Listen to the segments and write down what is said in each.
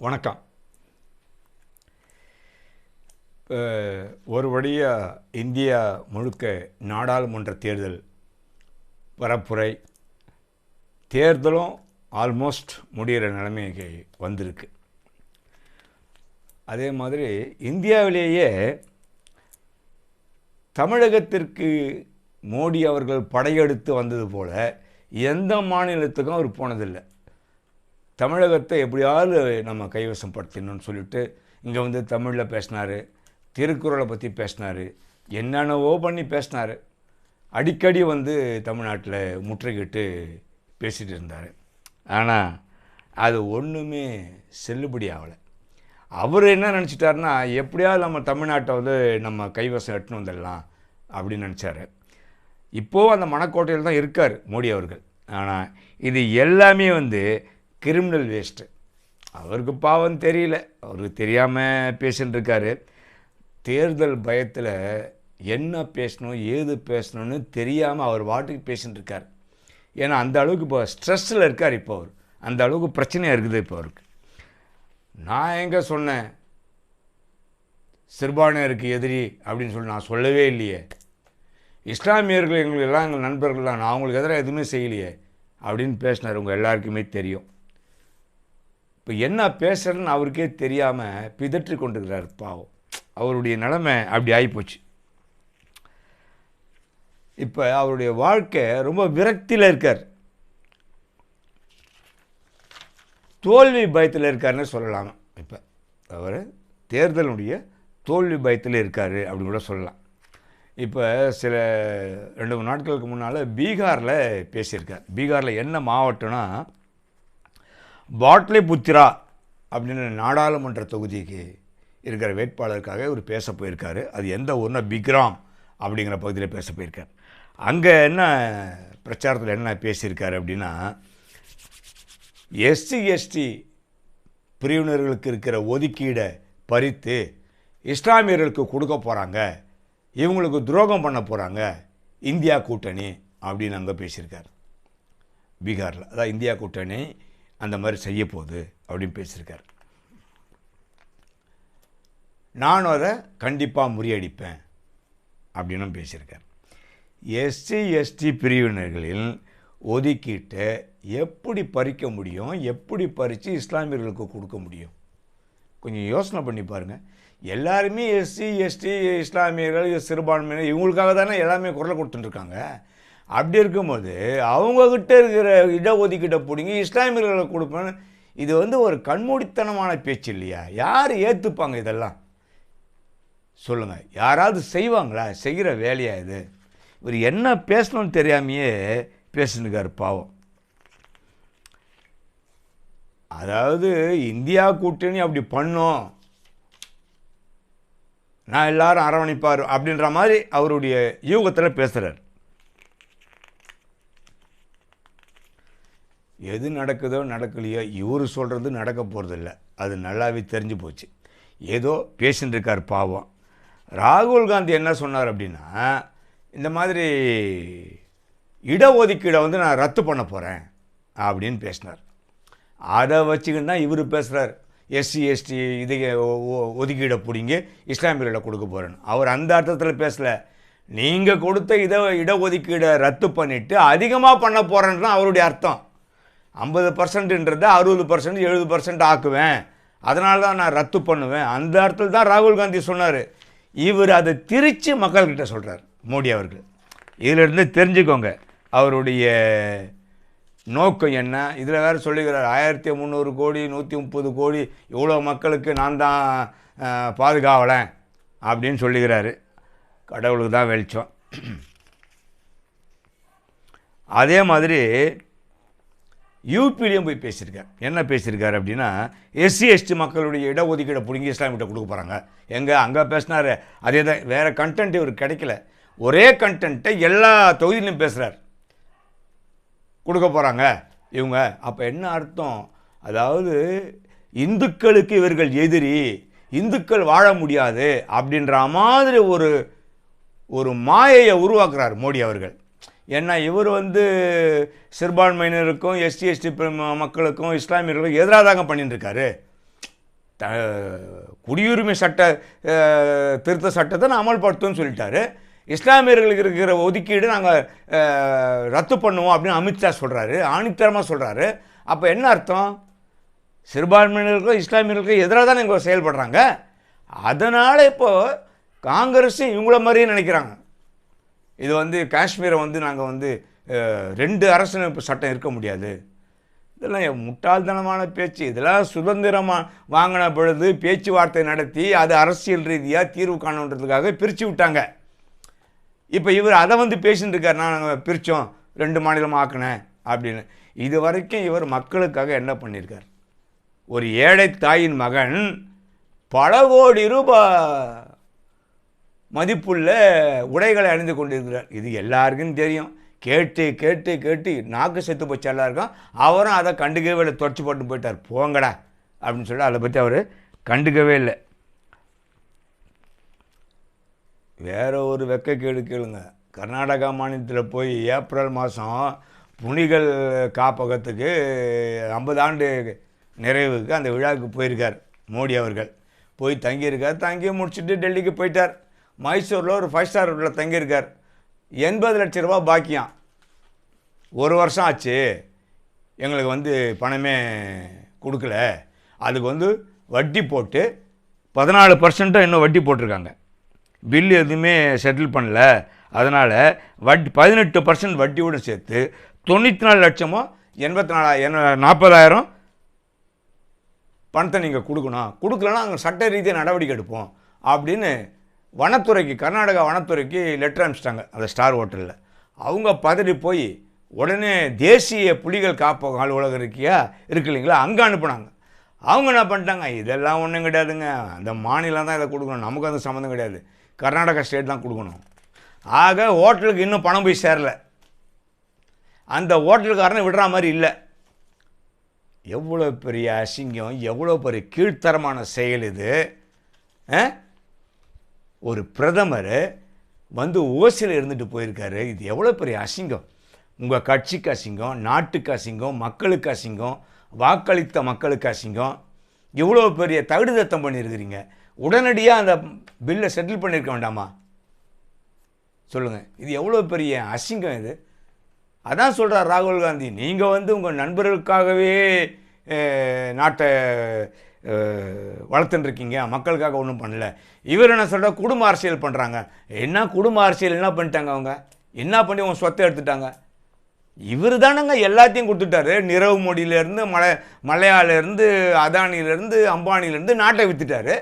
வணக்கம். ஒரு வழியாக இந்தியா முழுக்க நாடாளுமன்ற தேர்தல் பரப்புரை, தேர்தலும் ஆல்மோஸ்ட் முடிகிற நிலைமைக்கு வந்திருக்கு. அதே மாதிரி இந்தியாவிலேயே தமிழகத்திற்கு மோடி அவர்கள் படையெடுத்து வந்தது போல் எந்த மாநிலத்துக்கும் அவர் போனதில்லை. தமிழகத்தை எப்படியாவது நம்ம கைவசப்படுத்தணும்னு சொல்லிட்டு இங்கே வந்து தமிழில் பேசினார், திருக்குறளை பற்றி பேசினார், என்னென்னவோ பண்ணி பேசினார். அடிக்கடி வந்து தமிழ்நாட்டில் முற்றுகிட்டு பேசிகிட்டு இருந்தார். ஆனால் அது ஒன்றுமே செல்லுபடி ஆகலை. அவர் என்ன நினச்சிட்டாருன்னா, எப்படியாவது நம்ம தமிழ்நாட்டை வந்து நம்ம கைவசம் எட்டுன்னு வந்துடலாம் அப்படின்னு நினச்சார். இப்போது அந்த மனக்கோட்டையில் தான் இருக்கார் மோடி அவர்கள். ஆனால் இது எல்லாமே வந்து கிரிமினல் வேஸ்ட்டு. அவருக்கு பாவம் தெரியல, அவருக்கு தெரியாமல் பேசின்னு இருக்காரு. தேர்தல் பயத்தில் என்ன பேசணும் ஏது பேசணும்னு தெரியாமல் அவர் வாட்டுக்கு பேசின்னு இருக்கார். ஏன்னா அந்த அளவுக்கு இப்போ ஸ்ட்ரெஸ்ஸில் இருக்கார். இப்போ அவர் அந்த அளவுக்கு பிரச்சனையாக இருக்குது இப்போ அவருக்கு. நான் எங்கே சொன்னேன் சிறுபான்மையினருக்கு எதிரி அப்படின்னு சொல்லி? நான் சொல்லவே இல்லையே. இஸ்லாமியர்கள் எங்களுக்கு எல்லாம் எங்கள் நண்பர்கள் தான், நான் அவங்களுக்கு எதிராக எதுவுமே செய்யலையே அப்படின்னு பேசினார். உங்கள் எல்லாருக்குமே தெரியும். இப்போ என்ன பேசுகிறேன்னு அவருக்கே தெரியாமல் பிதற்றி கொண்டிருக்கிறார். பாவம், அவருடைய நிலைமை அப்படி ஆகிப்போச்சு. இப்போ அவருடைய வாழ்க்கை ரொம்ப விரக்தியில் இருக்கார், தோல்வி பயத்தில் இருக்காருன்னு சொல்லலாம். இப்போ அவர் தேர்தலுடைய தோல்வி பயத்தில் இருக்கார் அப்படின்னு கூட சொல்லலாம். இப்போ சில 2-3 நாட்களுக்கு முன்னால் பீகாரில் பேசியிருக்கார். பீகாரில் என்ன மாவட்டம்னா பாட்லிபுத்திரா அப்படின்னு நாடாளுமன்ற தொகுதிக்கு இருக்கிற வேட்பாளருக்காக இவர் பேச போயிருக்காரு. அது எந்த ஊர்னா பிக்ராம் அப்படிங்கிற பகுதியில் பேச போயிருக்கார். அங்கே என்ன பிரச்சாரத்தில் என்ன பேசியிருக்காரு அப்படின்னா, எஸ்சி பிரிவினர்களுக்கு இருக்கிற ஒதுக்கீடை பறித்து இஸ்லாமியர்களுக்கு கொடுக்க போகிறாங்க, இவங்களுக்கு துரோகம் பண்ண போகிறாங்க இந்தியா கூட்டணி அப்படின்னு அங்கே பேசியிருக்கார் பீகாரில். அதான் இந்தியா கூட்டணி அந்த மாதிரி செய்ய போகுது அப்படின்னு பேசியிருக்கார். நானும் அதை கண்டிப்பாக முறியடிப்பேன் அப்படின்னும் பேசியிருக்கார். எஸ்சி பிரிவினர்களில் ஒதுக்கீட்டை எப்படி பறிக்க முடியும், எப்படி பறித்து இஸ்லாமியர்களுக்கு கொடுக்க முடியும்? கொஞ்சம் யோசனை பண்ணி பாருங்கள். எல்லாருமே எஸ்சி இஸ்லாமியர்கள் சிறுபான்மையினர் இவங்களுக்காக தானே எல்லாமே குரல் கொடுத்துட்டுருக்காங்க. அப்படி இருக்கும்போது அவங்கக்கிட்ட இருக்கிற இடஒதுக்கீட்டை பிடிங்கி இஸ்லாமியர்களை கொடுப்பேன்னு, இது வந்து ஒரு கண்மூடித்தனமான பேச்சு இல்லையா? யார் ஏற்றுப்பாங்க இதெல்லாம்? சொல்லுங்கள், யாராவது செய்வாங்களா? செய்கிற வேலையா இது? இவர் என்ன பேசணும்னு தெரியாமையே பேசுனுக்கார் பாவம். அதாவது இந்தியா கூட்டணி அப்படி பண்ணோம், நான் எல்லாரும் அரவணைப்பார் அப்படின்ற மாதிரி அவருடைய யூகத்தில் பேசுகிறார். எது நடக்குதோ நடக்கலையோ இவர் சொல்கிறது நடக்க போகிறதில்ல, அது நல்லாவே தெரிஞ்சு போச்சு. ஏதோ பேசின்னு இருக்கார் பாவம். ராகுல் காந்தி என்ன சொன்னார் அப்படின்னா, இந்த மாதிரி இடஒதுக்கீடை வந்து நான் ரத்து பண்ண போகிறேன் அப்படின்னு பேசினார். அதை வச்சுக்கிட்டு தான் இவர் பேசுகிறார், எஸ்சி இதை ஒதுக்கீடை பிடிங்கி இஸ்லாமியர்களை கொடுக்க போகிறேன்னு. அவர் அந்த அர்த்தத்தில் பேசலை. நீங்கள் கொடுத்த இடஒதுக்கீடை ரத்து பண்ணிவிட்டு அதிகமாக பண்ண போகிறேன்னு தான் அவருடைய அர்த்தம். 50%ன்றதை 60%, 70% ஆக்குவேன், அதனால தான் நான் ரத்து பண்ணுவேன், அந்த அர்த்தத்தில் தான் ராகுல் காந்தி சொன்னார். இவர் அதை திரித்து மக்கள்கிட்ட சொல்கிறார் மோடி அவர்கள். இதிலிருந்து தெரிஞ்சுக்கோங்க அவருடைய நோக்கம் என்ன. இதில் வேறு சொல்லுகிறார் 1300 கோடி 130 கோடி இவ்வளோ மக்களுக்கு நான் தான் பாதுகாவலேன் அப்படின்னு சொல்லுகிறாரு. கடவுளுக்கு தான் வெளிச்சம். அதே மாதிரி யூபிலையும் போய் பேசியிருக்கார். என்ன பேசியிருக்காரு அப்படின்னா, எஸ்சி மக்களுடைய இடஒதுக்கீடை பிடிங்கி இஸ்லாமியிட்ட கொடுக்க போகிறாங்க. அங்கே பேசினார். அதே தான், வேறு கண்டென்ட் இவருக்கு கிடைக்கல. ஒரே கண்டென்ட்டை எல்லா தொகுதியிலும் பேசுகிறார். கொடுக்க போகிறாங்க இவங்க. அப்போ என்ன அர்த்தம்? அதாவது இந்துக்களுக்கு இவர்கள் எதிரி, இந்துக்கள் வாழ முடியாது அப்படின்ற மாதிரி ஒரு மாயையை உருவாக்குறார் மோடி அவர்கள். ஏன்னா இவர் வந்து சிறுபான்மையினருக்கும் எஸ்சி மக்களுக்கும் இஸ்லாமியர்களுக்கும் எதிராக தாங்க பண்ணிட்டு இருக்காரு. குடியுரிமை திருத்த சட்டத்தை நான் அமல்படுத்துன்னு சொல்லிட்டாரு. இஸ்லாமியர்களுக்கு இருக்கிற ஒதுக்கீடு நாங்கள் ரத்து பண்ணுவோம் அப்படின்னு அமித்ஷா சொல்கிறாரு, ஆணித்தரமாக சொல்கிறாரு. அப்போ என்ன அர்த்தம்? சிறுபான்மையினர்களுக்கும் இஸ்லாமியர்களுக்கும் எதிராக தான் இங்கே செயல்படுறாங்க. அதனால் இப்போது காங்கிரஸும் இவங்கள மாதிரியே நினைக்கிறாங்க. இது காஷ்மீரை நாங்கள் 2 அரசியலமைப்பு சட்டம் இருக்க முடியாது. இதெல்லாம் முட்டாள்தனமான பேச்சு. இதெல்லாம் சுதந்திரமாக வாங்கின பொழுது பேச்சுவார்த்தை நடத்தி அது அரசியல் ரீதியாக தீர்வு காணுன்றதுக்காக பிரித்து விட்டாங்க. இப்போ இவர் அதை பேசின்னு இருக்கார், நாங்கள் பிரித்தோம் 2 மாநிலம் ஆக்கினேன் அப்படின்னு. இது வரைக்கும் இவர் மக்களுக்காக என்ன பண்ணியிருக்கார்? ஒரு ஏழை தாயின் மகன் பல கோடி ரூபாய் மதிப்புள்ள உடைகளை அணிந்து கொண்டிருக்கிறார். இது எல்லாருக்கும் தெரியும். கேட்டு கேட்டு கேட்டு நாக்கு செத்து போச்சு எல்லாருக்கும். அவரும் அதை கண்டுக்கவே இல்லை, தொடச்சி போட்டு போயிட்டார். போங்கடா அப்படின்னு சொல்லி அதை பற்றி அவர் கண்டுக்கவே இல்லை. வேற ஒரு வெக்கக்கேடு கேளுங்க. கர்நாடகா மாநிலத்தில் போய் ஏப்ரல் மாதம் புலிகள் காப்பகத்துக்கு 50 ஆண்டு நிறைவுக்கு அந்த விழாவுக்கு போயிருக்கார் மோடி அவர்கள். போய் தங்கியிருக்கார். தங்கி முடிச்சுட்டு டெல்லிக்கு போயிட்டார். மைசூரில் ஒரு 5 ஸ்டார் ஹோட்டலில் தங்கியிருக்கார். 80 லட்சம் ரூபா பாக்கியாம். 1 வருஷம் ஆச்சு, எங்களுக்கு பணமே கொடுக்கல. அதுக்கு வட்டி போட்டு 14% இன்னும் வட்டி போட்டிருக்காங்க. பில்லு எதுவுமே செட்டில் பண்ணல. அதனால் 18% வட்டியோடு சேர்த்து 94 லட்சமோ 40,000 பணத்தை நீங்கள் கொடுக்கணும். கொடுக்கலன்னா அங்கே சட்ட ரீதியாக நடவடிக்கை எடுப்போம் அப்படின்னு வனத்துறைக்கு, கர்நாடகா வனத்துறைக்கு லெட்டர் அனுப்பிச்சிட்டாங்க அந்த ஸ்டார் ஹோட்டலில். அவங்க பதறி போய் உடனே தேசிய புலிகள் காப்பகம் அலுவலகம் இருக்கு இல்லைங்களா, அங்கே அனுப்புனாங்க. அவங்க என்ன பண்ணிட்டாங்க, இதெல்லாம் ஒன்றும் கிடையாதுங்க, அந்த மாநிலம் தான் இதை கொடுக்கணும், நமக்கு அந்த சம்மந்தம் கிடையாது, கர்நாடகா ஸ்டேட் தான் கொடுக்கணும். ஆக ஹோட்டலுக்கு இன்னும் பணம் போய் சேரலை. அந்த ஹோட்டலுக்காரனை விடுற மாதிரி இல்லை. எவ்வளோ பெரிய அசிங்கம், எவ்வளோ பெரிய கீழ்த்தரமான செயல் இது. ஒரு பிரதமர் ஓசியில் இருந்துட்டு போயிருக்காரு. இது எவ்வளோ பெரிய அசிங்கம். உங்கள் கட்சிக்கு அசிங்கம், நாட்டுக்கு அசிங்கம், மக்களுக்கு அசிங்கம், வாக்களித்த மக்களுக்கு அசிங்கம். இவ்வளோ பெரிய தகுதித்தம் பண்ணியிருக்கிறீங்க. உடனடியாக அந்த பில்லை செட்டில் பண்ணியிருக்க வேண்டாமா? சொல்லுங்கள், இது எவ்வளோ பெரிய அசிங்கம் இது. அதான் சொல்கிறார் ராகுல் காந்தி, நீங்கள் உங்கள் நண்பர்களுக்காகவே நாட்டை வளர்த்துட்டுருக்கீங்க, மக்களுக்காக ஒன்றும் பண்ணல. இவர் என்ன சொல்கிற, குடும்ப அரசியல் பண்ணுறாங்க. என்ன குடும்ப அரசியல் என்ன பண்ணிட்டாங்க? அவங்க என்ன பண்ணி உங்கள் சொத்தை எடுத்துட்டாங்க? இவர் தானங்க எல்லாத்தையும் கொடுத்துட்டாரு. நிரவ் மோடியிலேருந்து மலையாலேருந்து அதானியிலேருந்து அம்பானிலேருந்து நாட்டை விற்றுட்டாரு.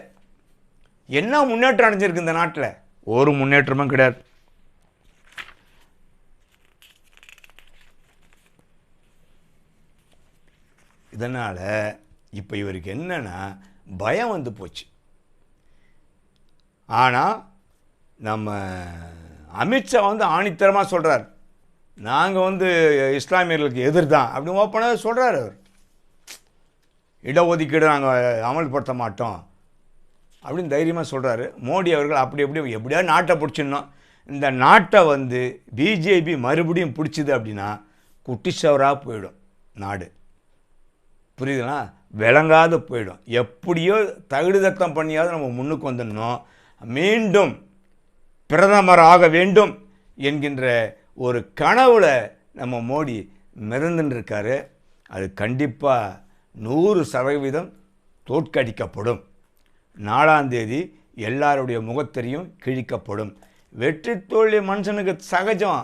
என்ன முன்னேற்றம் அடைஞ்சிருக்கு இந்த நாட்டில்? ஒரு முன்னேற்றமும் கிடையாது. இதனால் இப்போ இவருக்கு என்னன்னா பயம் போச்சு. ஆனால் நம்ம அமித்ஷா ஆணித்தரமாக சொல்கிறார், நாங்கள் இஸ்லாமியர்களுக்கு எதிர் தான் அப்படின்னு ஓப்பனாக சொல்கிறார். அவர் இடஒதுக்கீடு நாங்கள் அமல்படுத்த மாட்டோம் அப்படின்னு தைரியமாக சொல்கிறாரு. மோடி அவர்கள் அப்படி எப்படியாவது நாட்டை பிடிச்சிடணும். இந்த நாட்டை பிஜேபி மறுபடியும் பிடிச்சிது அப்படின்னா குட்டிச்சவராக போயிடும் நாடு. புரியுதுங்களா? விளங்காது போயிடும். எப்படியோ தகுதித்தம் பண்ணியாவது நம்ம முன்னுக்கு வந்துடணும். மீண்டும் பிரதமராக வேண்டும் என்கின்ற ஒரு கனவுல நம்ம மோடி மிதந்துருக்காரு. அது கண்டிப்பாக 100% தோற்கடிக்கப்படும். 4ஆம் தேதி எல்லாருடைய முகத்தறியும் கிழிக்கப்படும். வெற்றி தோல்வி மனுஷனுக்கு சகஜம்.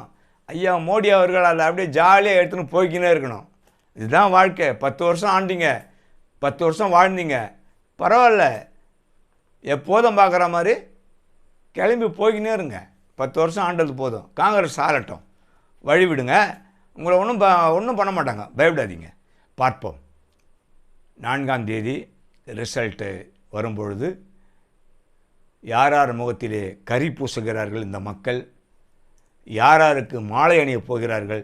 ஐயா மோடி அவர்கள் அதை அப்படியே ஜாலியாக எடுத்துன்னு போய்க்கினே இருக்கணும். இதுதான் வாழ்க்கை. 10 வருஷம் ஆண்டிங்க, 10 வருஷம் வாழ்ந்தீங்க, பரவாயில்ல, எப்போதும் பார்க்குற மாதிரி கிளம்பி போய்கினே இருங்க. 10 வருஷம் ஆண்டது போதும். காங்கிரஸ் ஆளட்டும், வழிவிடுங்க. உங்களை ஒன்றும் பண்ண மாட்டாங்க, பயப்படாதீங்க. பார்ப்போம். 4ஆம் தேதி ரிசல்ட்டு வரும்பொழுது யார் முகத்திலே கரி பூசுகிறார்கள் இந்த மக்கள், யாருக்கு மாலை அணியப் போகிறார்கள்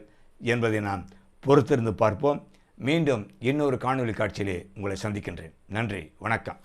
என்பதை நாம் பொறுத்திருந்து பார்ப்போம். மீண்டும் இன்னொரு காணொளி காட்சியிலே உங்களை சந்திக்கின்றேன். நன்றி, வணக்கம்.